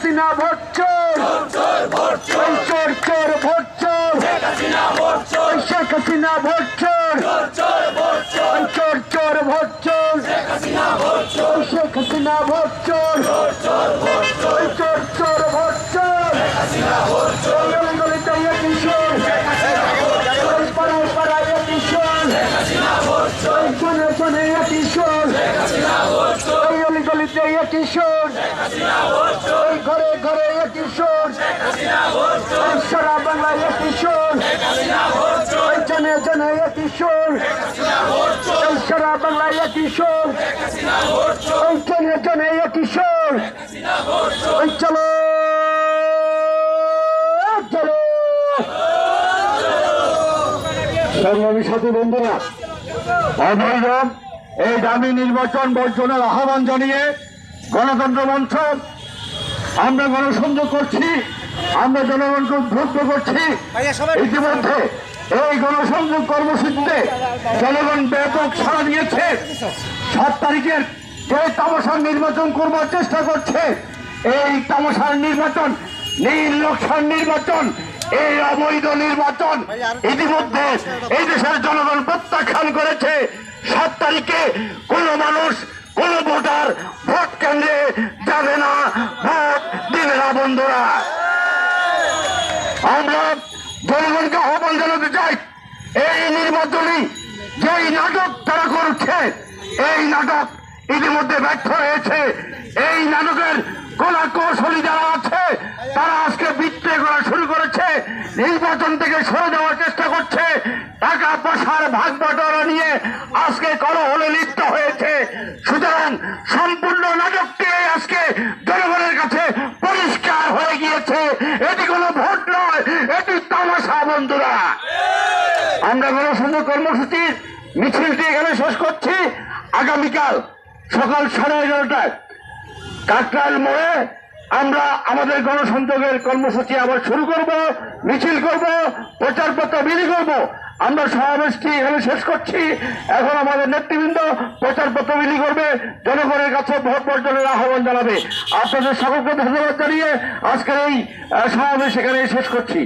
Hasina vote চোর, চোর চোর চোর ভোট চোর, শেখ হাসিনা ভোট চোর, চোর চোর ভোট চোর, শেখ হাসিনা ভোট চোর, চোর চোর ভোট চোর, গলিগলিতে কিশোর, পাড়ায় পাড়ায় কিশোর, জনে জনে কিশোর, গলিগলিতে কিশোর, ঘরে ঘরে কিশোর, সারা বাংলায় কিশোর, জনে জনে কিশোর, সারা বাংলায় কিশোর, জনে জনে কিশোর, চলো চলো। সংগ্রামী সাথী বন্ধুরা, অবৈধ এই দাবি নির্বাচন বর্জনের আহ্বান জানিয়ে গণতন্ত্র মঞ্চ আমরা গণসংযোগ করছি, আমরা জনগণকে উদ্বুদ্ধ করছি। ইতিমধ্যে এই গণসংযোগ কর্মসূচিতে জনগণ ব্যাপক সাড়া দিয়েছে। 7 তারিখের যে তামাশার নির্বাচন করবার চেষ্টা করছে, এই তামাশার নির্বাচন, নীল নকশার নির্বাচন, এই অবৈধ নির্বাচন ইতিমধ্যে এই দেশের জনগণ প্রত্যাখ্যান করেছে। 7 তারিখে কোন মানুষ, কোন ভোটার ভোট কেন্দ্রে যাবে না, ভোট দিবে না। বন্ধুরা, আমরা জনগণকে আহ্বান জানাতে চাই, এই নির্বাচনী যেই নাটক তারা করছে, এই নাটক ইতিমধ্যে ব্যর্থ হয়েছে। এই নাটকের কোন কৌশলী যারা আছে তারা আজকে বিক্রয় করা শুরু করেছে, নির্বাচন থেকে সরে যাওয়ার চেষ্টা করছে, টাকা পয়সার ভাগ বটরা নিয়ে আজকে কলহলে লিপ্ত হয়েছে। সুতরাং সম্পূর্ণ নাটকটি আজকে জনগণের কাছে পরিষ্কার হয়ে গিয়েছে, এটি কোনো ভোট নয়, এটি তামাশা। বন্ধুরা, আমরা গণসংযোগ কর্মসূচির মিছিলটি এখানে শেষ করছি। আগামীকাল সকাল 11:30টায় কাকরাইল মোড়ে আমরা আমাদের গণসংযোগের কর্মসূচি আবার শুরু করব, মিছিল করব, প্রচারপত্র বিলি করব। আমরা সমাবেশটি এখানে শেষ করছি। এখন আমাদের নেতৃবৃন্দ প্রচারপত্র বিলি করবে, জনগণের কাছে ভোট বর্জনের আহ্বান জানাবে। আপনাদের সকলকে ধন্যবাদ জানিয়ে আজকের এই সমাবেশ এখানে শেষ করছি।